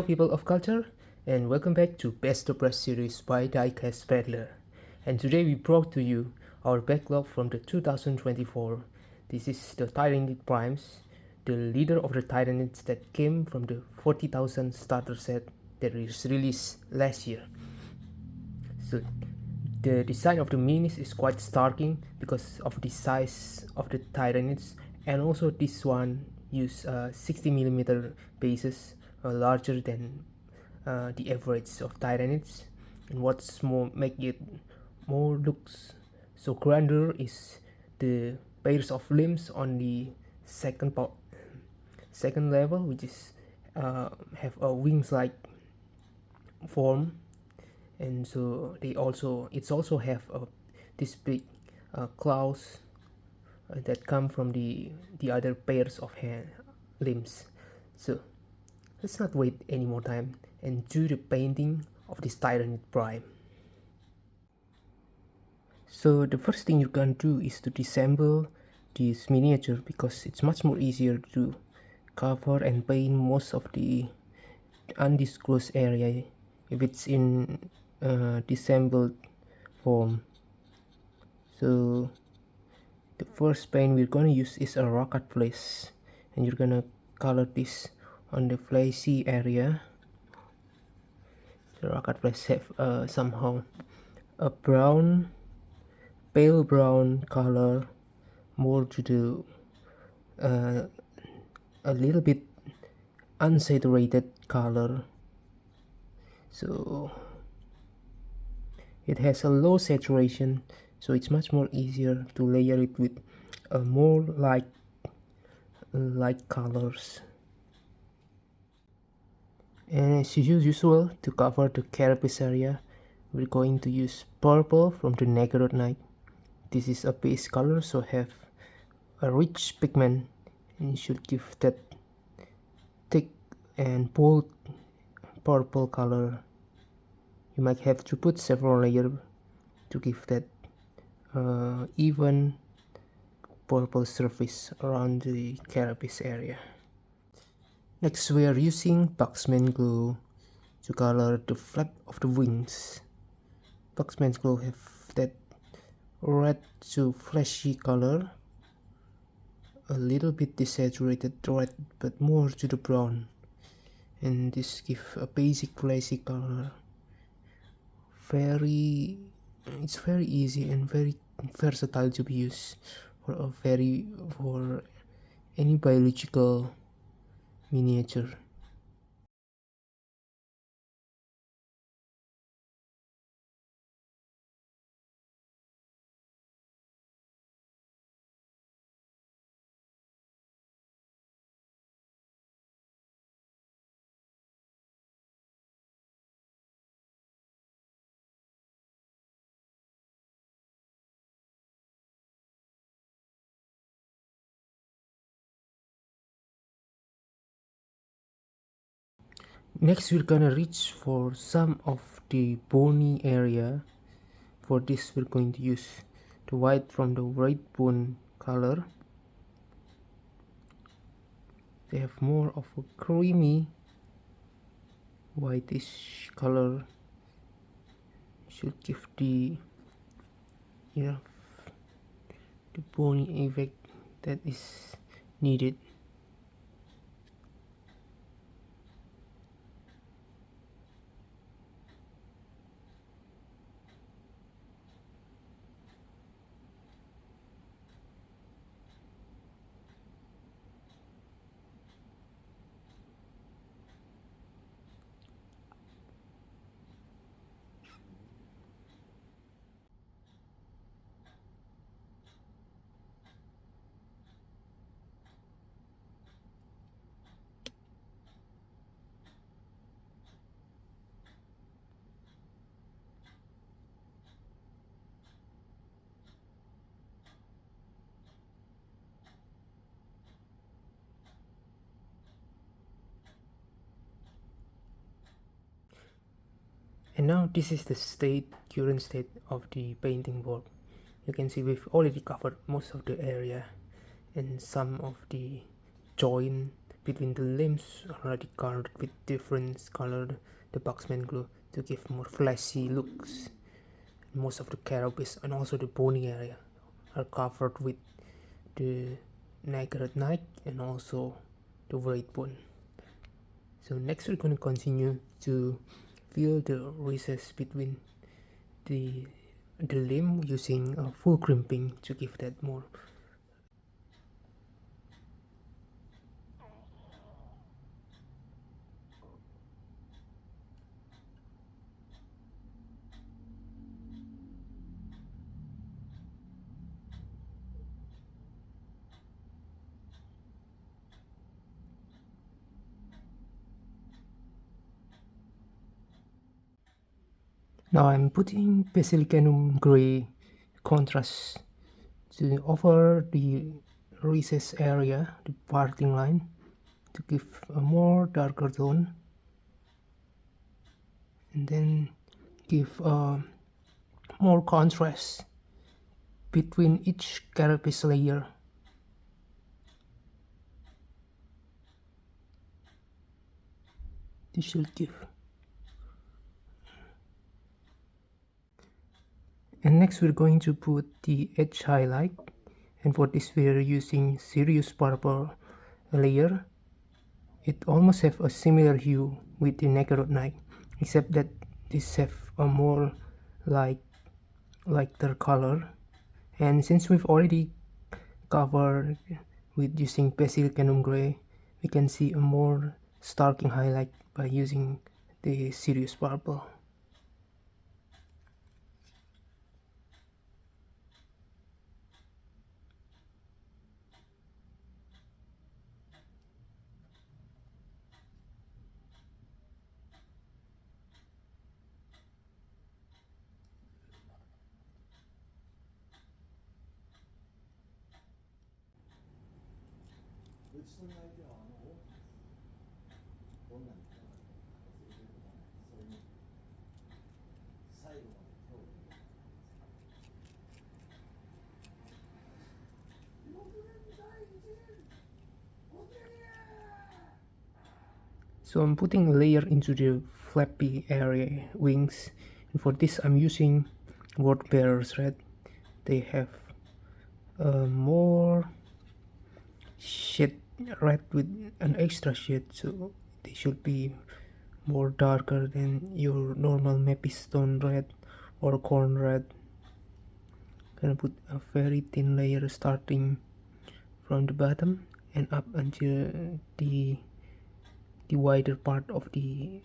Hello people of culture, and welcome back to Best of Press series by Diecast Peddler. And today we brought to you our backlog from the 2024. This is the Tyranid Primes, the leader of the Tyranids that came from the 40,000 starter set that was released last year. So the design of the minis is quite starking because of the size of the Tyranids, and also this one use 60mm bases, larger than the average of Tyranids. And what's more make it more looks so grander is the pairs of limbs on the second level, which is have a wings like form, and so it's also have this big claws that come from the other pairs of limbs. So let's not wait any more time and do the painting of this Tyranid Prime. So the first thing you can do is to disassemble this miniature, because it's much more easier to cover and paint most of the undisclosed area if it's in disassembled form. So the first paint we're gonna use is a rocket flesh, and you're gonna color this on the fleshy area. The rocket flesh have somehow a brown, pale brown color, more to the a little bit unsaturated color. So it has a low saturation, so it's much more easier to layer it with more light colors. And as usual, to cover the carapace area, we're going to use purple from the Negro Knight. This is a base color, so have a rich pigment and should give that thick and bold purple color. You might have to put several layers to give that even purple surface around the carapace area. Next, we are using Buxman glue to color the flap of the wings. Buxman glue have that red to fleshy color, a little bit desaturated red but more to the brown, and this gives a basic fleshy color. It's very easy and very versatile to be used for any biological miniature. Next, we're gonna reach for some of the bony area. For this, we're going to use the white from the right bone color. They have more of a creamy whitish color, should give the the bony effect that is needed. And now this is the current state of the painting board. You can see we've already covered most of the area and some of the joint between the limbs already colored with different colored the boxman glue to give more flashy looks. Most of the carapace and also the bony area are covered with the naked neck and also the weight bone. So next we're going to continue to fill the recess between the limb using a full crimping to give that more. Now I'm putting basilicanum gray contrast to over the recess area, the parting line, to give a more darker tone, and then give more contrast between each carapace layer. This should give. And next we're going to put the edge highlight, and for this we're using Sirius purple layer. It almost have a similar hue with the naked night, except that this have a more lighter color. And since we've already covered with using basilicanum gray, we can see a more starking highlight by using the Sirius purple. So I'm putting a layer into the flappy area wings, and for this I'm using word bearers red. They have more shade red with an extra shade, so they should be more darker than your normal mapistone red or corn red. Gonna put a very thin layer starting from the bottom and up until the wider part of the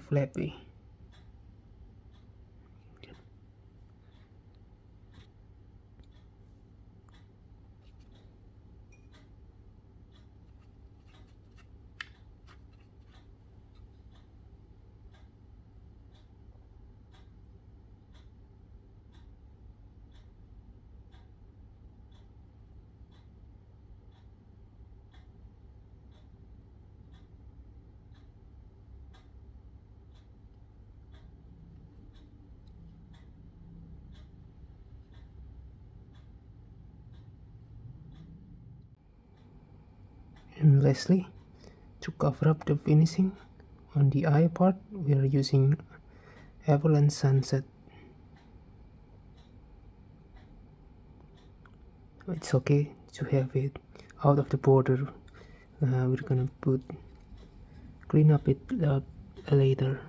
flappy. And lastly, to cover up the finishing on the eye part, we are using Avalanche Sunset. It's okay to have it out of the border. We're gonna clean up it later.